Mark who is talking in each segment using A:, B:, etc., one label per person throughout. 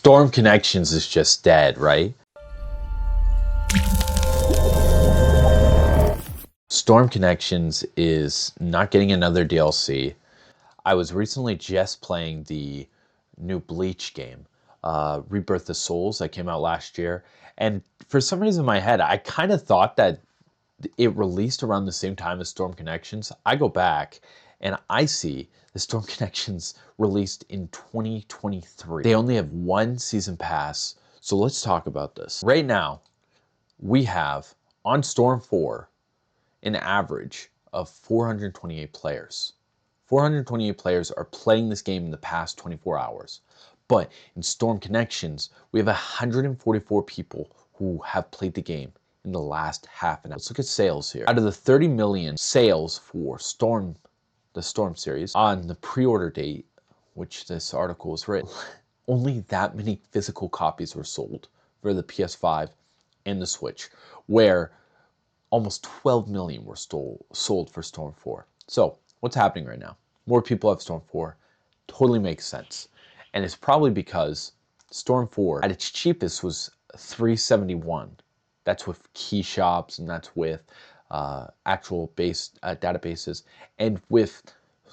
A: Storm Connections is just dead, right? Storm Connections is not getting another DLC. I was recently just playing the new Bleach game, Rebirth of Souls, that came out last year. And for some reason in my head, I kind of thought that it released around the same time as Storm Connections. I go back and I see the Storm Connections released in 2023. They only have one season pass. So let's talk about this. Right now, we have on Storm 4 an average of 428 players. 428 players are playing this game in the past 24 hours. But in Storm Connections, we have 144 people who have played the game in the last half an hour. Let's look at sales here. Out of the 30 million sales for the Storm series, on the pre-order date, which this article was written, only that many physical copies were sold for the PS5 and the Switch, where almost 12 million were sold for Storm 4. So what's happening right now? More people have Storm 4. Totally makes sense. And it's probably because Storm 4 at its cheapest was $371. That's with key shops and that's with actual base databases. And with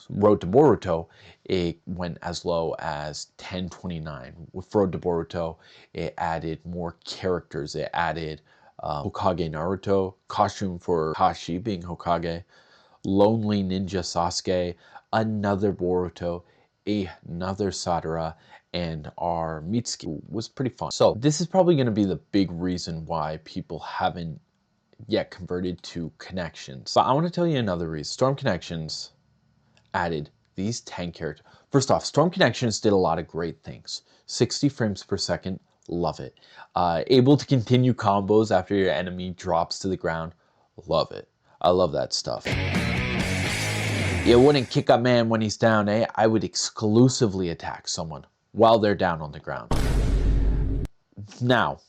A: Road to Boruto, it went as low as $10.29. With Road to Boruto, it added more characters. It added Hokage Naruto, costume for Kashi being Hokage, Lonely Ninja Sasuke, another Boruto, another Sadara, and our Mitsuki was pretty fun. So this is probably going to be the big reason why people haven't yet converted to Connections. But I want to tell you another reason. Storm Connections added these 10 characters. First off, Storm Connections did a lot of great things. 60 frames per second, love it. Able to continue combos after your enemy drops to the ground, love it. I love that stuff. You wouldn't kick a man when he's down, eh? I would exclusively attack someone while they're down on the ground. Now,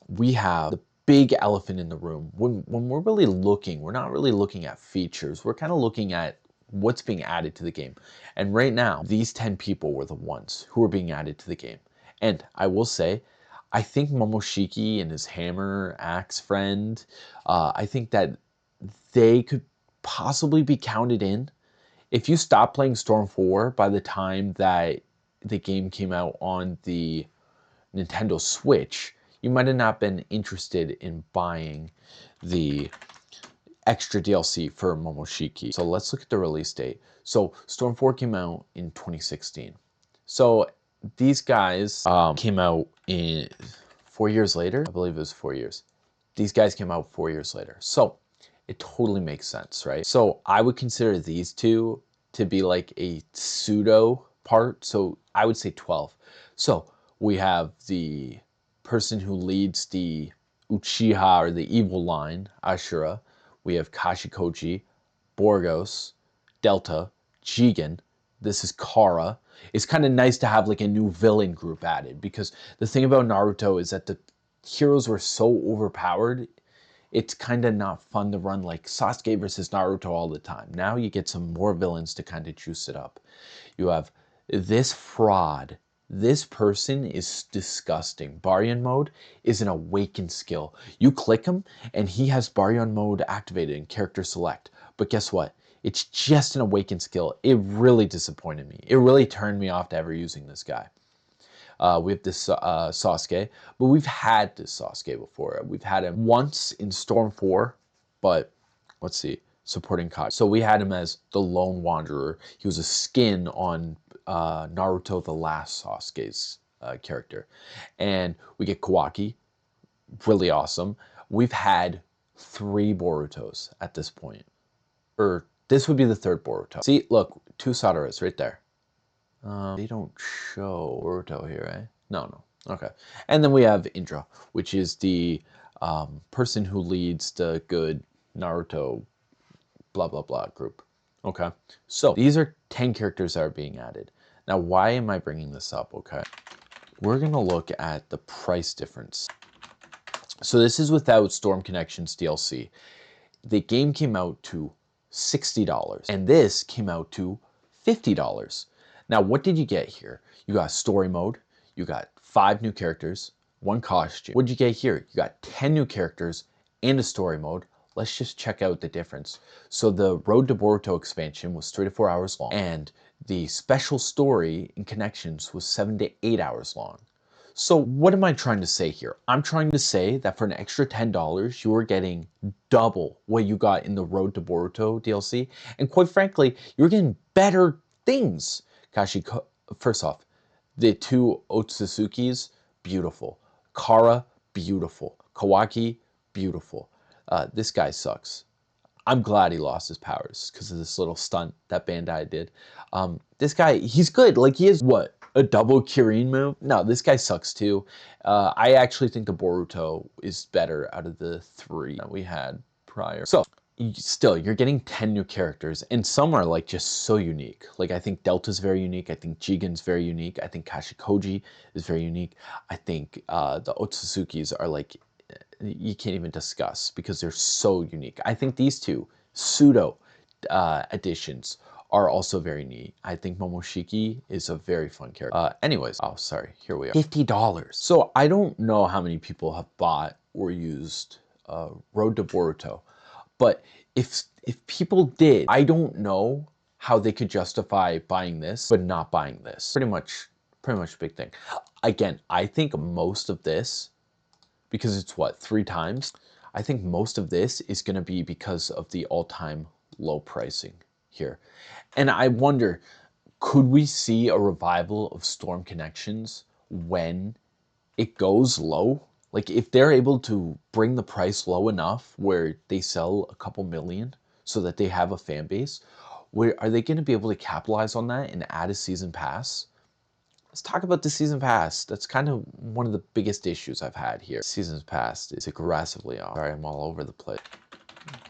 A: we have the big elephant in the room. When we're really looking, we're not really looking at features. We're kind of looking at what's being added to the game. And right now, these 10 people were the ones who were being added to the game. And I will say, I think Momoshiki and his hammer axe friend, I think that they could possibly be counted in. If you stop playing Storm 4 by the time that the game came out on the Nintendo Switch, you might have not been interested in buying the extra DLC for Momoshiki. So let's look at the release date. So Storm 4 came out in 2016. So these guys came out in 4 years later. I believe it was 4 years. These guys came out 4 years later. So it totally makes sense, right? So I would consider these two to be like a pseudo part. So I would say 12. So we have the person who leads the Uchiha or the evil line, Ashura. We have Kashikoji, Borgos, Delta, Jigen. This is Kara. It's kind of nice to have like a new villain group added, because the thing about Naruto is that the heroes were so overpowered, it's kind of not fun to run like Sasuke versus Naruto all the time. Now you get some more villains to kind of juice it up. You have this fraud. This person is disgusting. Baryon mode is an awakened skill. You click him and he has Baryon mode activated in character select. But guess what? It's just an awakened skill. It really disappointed me. It really turned me off to ever using this guy. We have this Sasuke, but we've had this Sasuke before. We've had him once in Storm 4, but let's see, supporting Kai. So we had him as the Lone Wanderer. He was a skin on Naruto the Last Sasuke's character. And we get Kawaki, really awesome. We've had 3 Borutos at this point. Or this would be the 3rd Boruto. See, look, 2 Sadaras right there. They don't show Boruto here, eh? No. Okay. And then we have Indra, which is the person who leads the good Naruto blah, blah, blah group. Okay. So these are 10 characters that are being added. Now, why am I bringing this up? Okay. We're going to look at the price difference. So this is without Storm Connections DLC. The game came out to $60, and this came out to $50. Now, what did you get here? You got story mode, you got 5 new characters, 1 costume. What'd you get here? You got 10 new characters and a story mode. Let's just check out the difference. So the Road to Boruto expansion was 3 to 4 hours long, and the special story in Connections was 7 to 8 hours long. So what am I trying to say here? I'm trying to say that for an extra $10, you are getting double what you got in the Road to Boruto DLC. And quite frankly, you're getting better things. First off, the 2 Otsuzukis, beautiful. Kara, beautiful. Kawaki, beautiful. This guy sucks. I'm glad he lost his powers because of this little stunt that Bandai did. This guy, he's good. Like, he is what? A double Kirin move? No, this guy sucks too. I actually think the Boruto is better out of the 3 that we had prior. So, still, you're getting 10 new characters, and some are like just so unique. Like, I think Delta's very unique. I think Jigen's very unique. I think Kashikoji is very unique. I think the Otsuzukis are like, you can't even discuss because they're so unique. I think these 2 pseudo additions are also very neat. I think Momoshiki is a very fun character. Anyways, oh, sorry, here we are. $50. So I don't know how many people have bought or used Road to Boruto, but if people did, I don't know how they could justify buying this but not buying this. Pretty much a big thing. Again, I think most of this, because it's what, 3 times? I think most of this is going to be because of the all-time low pricing here. And I wonder, could we see a revival of Storm Connections when it goes low? Like, if they're able to bring the price low enough where they sell a couple million so that they have a fan base, where are they going to be able to capitalize on that and add a season pass? Let's talk about the season pass. That's kind of one of the biggest issues I've had here. Seasons pass is aggressively off. Sorry, I'm all over the place.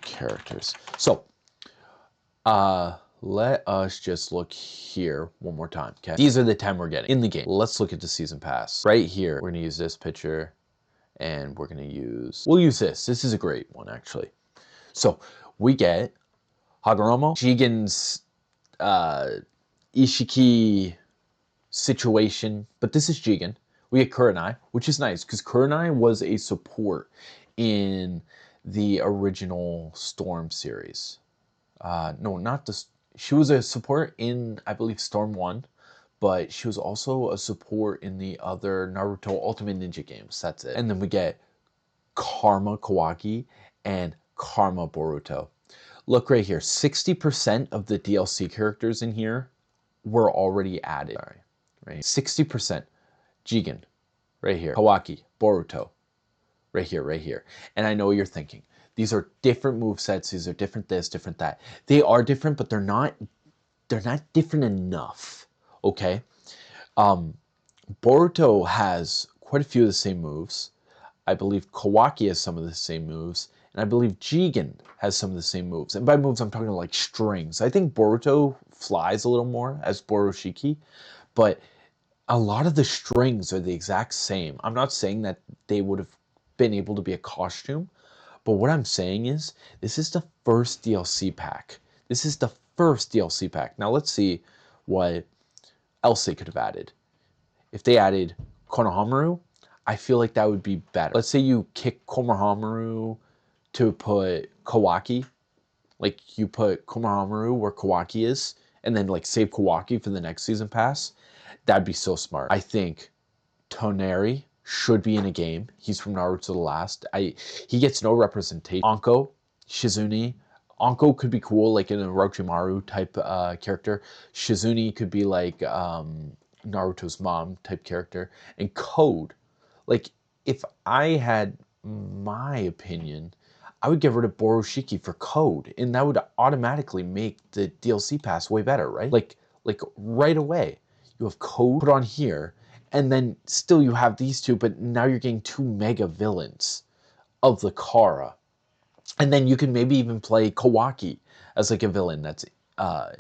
A: Characters. So, let us just look here one more time, okay? These are the 10 we're getting in the game. Let's look at the season pass. Right here, we're gonna use this picture, and we'll use this. This is a great one, actually. So, we get Hagoromo, Jigen's Ishiki situation, but this is Jigen. We get Kurenai, which is nice because Kurenai was a support in the original Storm series. No, not the. She was a support in, I believe, Storm 1, but she was also a support in the other Naruto Ultimate Ninja games. That's it. And then we get Karma Kawaki and Karma Boruto. Look right here. 60% of the DLC characters in here were already added. Sorry, right? 60%. Jigen, right here. Kawaki, Boruto, right here, right here. And I know what you're thinking. These are different movesets. These are different this, different that. They are different, but they're not different enough, okay? Boruto has quite a few of the same moves. I believe Kawaki has some of the same moves. And I believe Jigen has some of the same moves. And by moves, I'm talking like strings. I think Boruto flies a little more as Boroshiki, but a lot of the strings are the exact same. I'm not saying that they would have been able to be a costume, but what I'm saying is this is the first DLC pack. This is the first DLC pack. Now let's see what else they could have added. If they added Konohamaru, I feel like that would be better. Let's say you kick Konohamaru to put Kawaki. Like, you put Konohamaru where Kawaki is, and then like save Kawaki for the next season pass. That'd be so smart. I think Toneri should be in a game. He's from Naruto the Last. He gets no representation. Anko, Shizune. Anko could be cool, like in a Orochimaru type character. Shizune could be like Naruto's mom type character. And Code, like, if I had my opinion, I would get rid of Boroshiki for Code, and that would automatically make the DLC pass way better, right? Like right away. You have Code put on here, and then still you have these 2, but now you're getting 2 mega villains of the Kara. And then you can maybe even play Kawaki as like a villain that's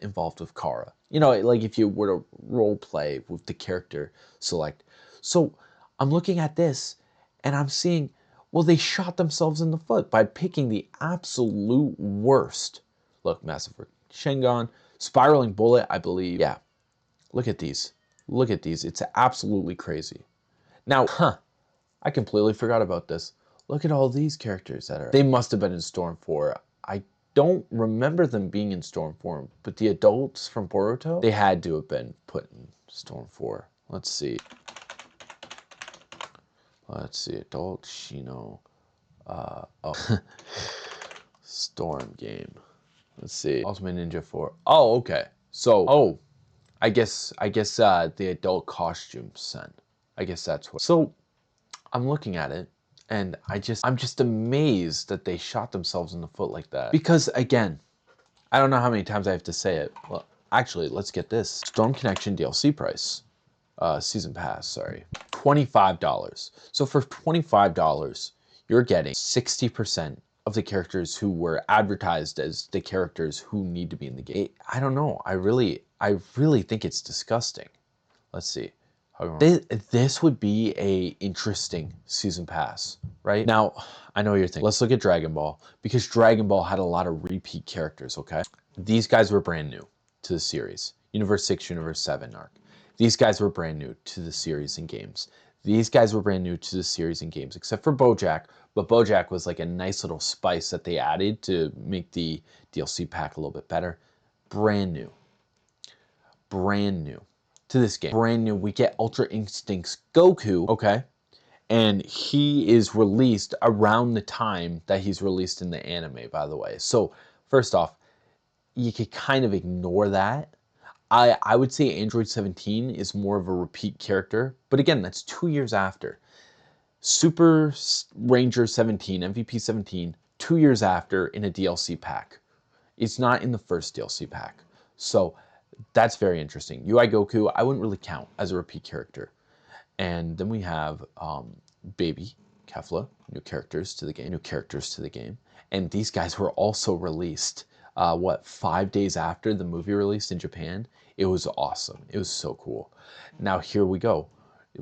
A: involved with Kara. You know, like if you were to role play with the character select. So I'm looking at this, and I'm seeing, well, they shot themselves in the foot by picking the absolute worst. Look, Massive Shengon, Spiraling Bullet, I believe. Yeah. Look at these. Look at these. It's absolutely crazy. Now, I completely forgot about this. Look at all these characters that are... They must have been in Storm 4. I don't remember them being in Storm 4, but the adults from Boruto, they had to have been put in Storm 4. Let's see. Let's see. Adult Shino. Oh. Storm game. Let's see. Ultimate Ninja 4. Oh, okay. So, I guess the adult costumes then. I guess that's what. So, I'm looking at it and I'm just amazed that they shot themselves in the foot like that. Because again, I don't know how many times I have to say it. Well, actually, let's get this. Storm Connection DLC price. Season pass, sorry. $25. So for $25, you're getting 60% of the characters who were advertised as the characters who need to be in the game. I don't know. I really think it's disgusting. Let's see. This would be a interesting season pass, right? Now, I know what you're thinking. Let's look at Dragon Ball, because Dragon Ball had a lot of repeat characters, okay? These guys were brand new to the series. Universe 6, Universe 7 arc. These guys were brand new to the series and games. These guys were brand new to the series and games, except for BoJack. But BoJack was like a nice little spice that they added to make the DLC pack a little bit better. Brand new. Brand new to this game. Brand new. We get Ultra Instinct's Goku, okay? And he is released around the time that he's released in the anime, by the way. So, first off, you could kind of ignore that. I would say Android 17 is more of a repeat character, but again, that's 2 years after. Super Ranger 17, MVP 17, 2 years after in a DLC pack. It's not in the first DLC pack. So that's very interesting. UI Goku, I wouldn't really count as a repeat character. And then we have Baby Kefla, new characters to the game. And these guys were also released, 5 days after the movie released in Japan. It was awesome. It was so cool. Now here we go.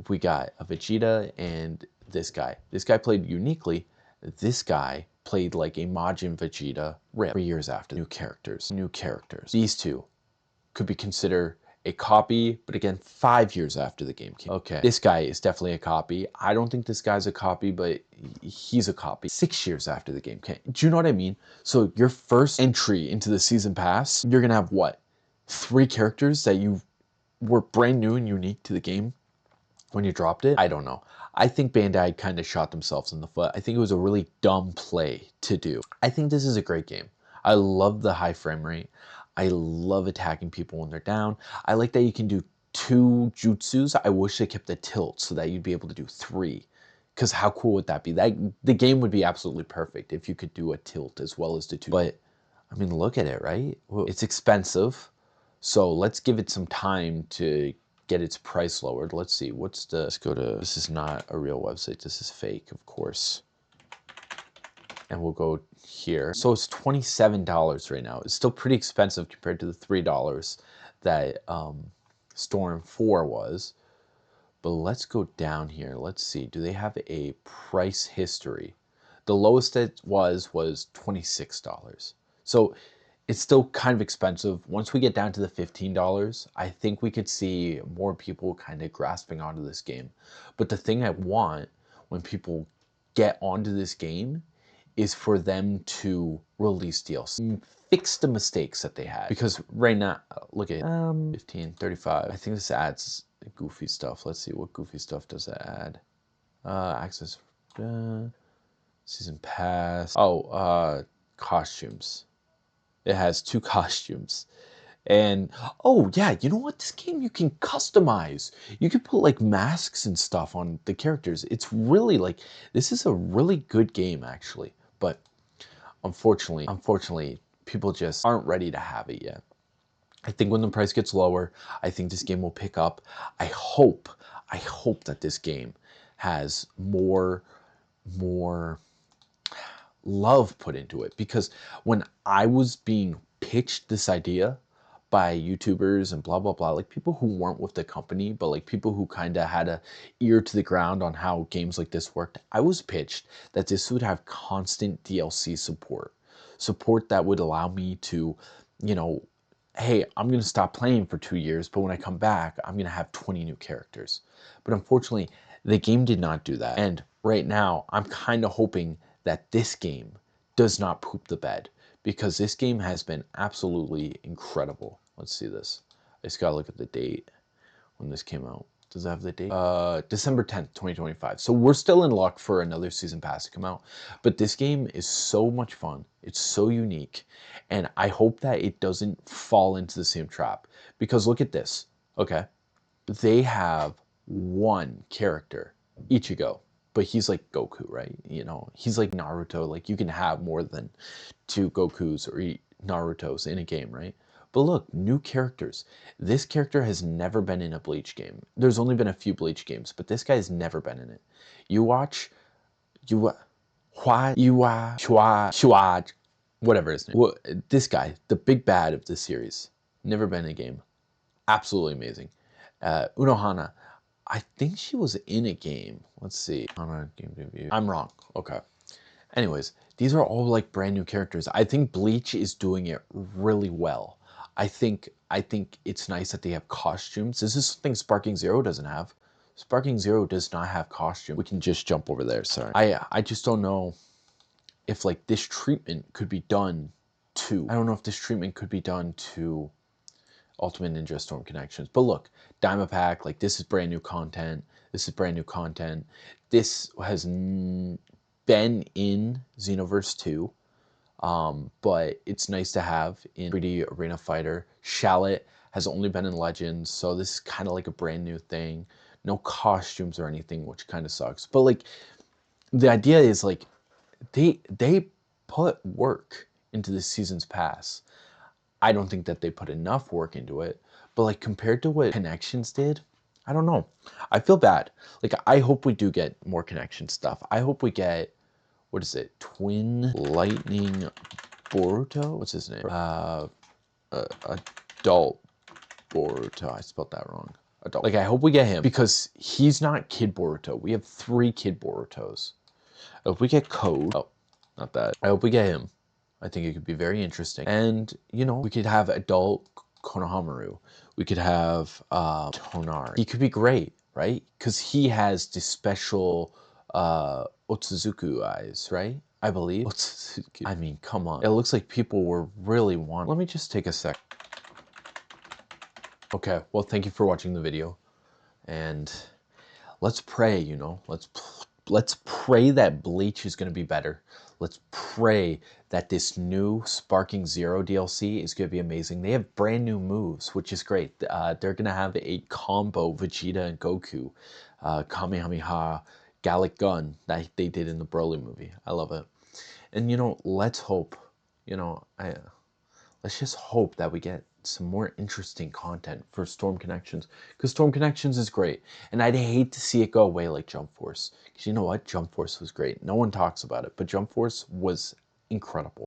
A: We got a Vegeta and this guy. This guy played uniquely. This guy played like a Majin Vegeta rip 3 years after. New characters. These two could be considered a copy, but again, 5 years after the game came. Okay, this guy is definitely a copy. I don't think this guy's a copy, but he's a copy. 6 years after the game came. Do you know what I mean? So your first entry into the season pass, you're gonna have what? 3 characters that you were brand new and unique to the game when you dropped it? I don't know. I think Bandai kind of shot themselves in the foot. I think it was a really dumb play to do. I think this is a great game. I love the high frame rate. I love attacking people when they're down. I like that you can do 2 jutsus. I wish they kept the tilt so that you'd be able to do 3. Because how cool would that be? The game would be absolutely perfect if you could do a tilt as well as the 2. But, I mean, look at it, right? It's expensive. So let's give it some time to get its price lowered. Let's see, let's go to, this is not a real website. This is fake, of course. And we'll go here. So it's $27 right now. It's still pretty expensive compared to the $3 that Storm 4 was. But let's go down here. Let's see, do they have a price history? The lowest it was $26. So it's still kind of expensive. Once we get down to the $15, I think we could see more people kind of grasping onto this game. But the thing I want when people get onto this game is for them to release DLC. Fix the mistakes that they had. Because right now, look at 15, 35. I think this adds goofy stuff. Let's see, what goofy stuff does that add? Access, season pass. Oh, costumes. It has 2 costumes. And, oh yeah, you know what? This game you can customize. You can put like masks and stuff on the characters. It's really like, this is a really good game actually. But unfortunately, people just aren't ready to have it yet. I think when the price gets lower, I think this game will pick up. I hope that this game has more love put into it, because when I was being pitched this idea by YouTubers and blah blah blah, like people who weren't with the company but like people who kind of had a ear to the ground on how games like this worked, I was pitched that this would have constant DLC support that would allow me to, you know, hey, I'm going to stop playing for 2 years, but when I come back, I'm going to have 20 new characters. But unfortunately, The game did not do that. And right now, I'm kind of hoping that this game does not poop the bed, because this game has been absolutely incredible. Let's see this. I just gotta look at the date when this came out. Does it have the date? December 10th, 2025. So we're still in luck for another season pass to come out. But this game is so much fun. It's so unique. And I hope that it doesn't fall into the same trap. Because look at this. Okay. They have one character, Ichigo. But he's like Goku, right? You know, he's like Naruto. Like, you can have more than two Gokus or Narutos in a game, right? But look, new characters. This character has never been in a Bleach game. There's only been a few Bleach games, but this guy's never been in it. You watch, Shua, whatever his name. This guy, the big bad of this series, never been in a game. Absolutely amazing. Unohana, I think she was in a game. Let's see. On a game debut. I'm wrong. Okay. Anyways, these are all like brand new characters. I think Bleach is doing it really well. I think it's nice that they have costumes. This is something Sparking Zero doesn't have. Sparking Zero does not have costume. We can just jump over there, sorry. I just don't know if like this treatment could be done to, I don't know if this treatment could be done to Ultimate Ninja Storm Connections. But look, Diamond Pack, like, this is brand new content. This is brand new content. This has been in Xenoverse 2, but it's nice to have in 3D Arena Fighter. Shallot has only been in Legends, so this is kind of like a brand new thing. No costumes or anything, which kind of sucks. But like, the idea is like, they put work into this season's pass. I don't think that they put enough work into it, but like, compared to what Connections did, I don't know. I feel bad. Like, I hope we do get more Connection stuff. I hope we get, what is it? Twin Lightning Boruto? What's his name? Adult Boruto. I spelled that wrong. Adult. Like, I hope we get him, because he's not Kid Boruto. We have 3 Kid Borutos. If we get Code, oh, not that. I hope we get him. I think it could be very interesting. And, you know, we could have adult Konohamaru. We could have Tonari. He could be great, right? Because he has the special Otsuzuku eyes, right? I believe. Otsuzuku. I mean, come on. It looks like people were really wanting. Let me just take a sec. Okay, well, thank you for watching the video. And let's pray, you know. Let's pray that Bleach is going to be better. Let's pray that this new Sparking Zero DLC is going to be amazing. They have brand new moves, which is great. They're going to have a combo Vegeta and Goku, Kamehameha, Gallic Gun, that they did in the Broly movie. I love it. And, you know, let's hope, you know, let's just hope that we get some more interesting content for Storm Connections, because Storm Connections is great, and I'd hate to see it go away like Jump Force, because you know what, Jump Force was great. No one talks about it, but Jump Force was incredible.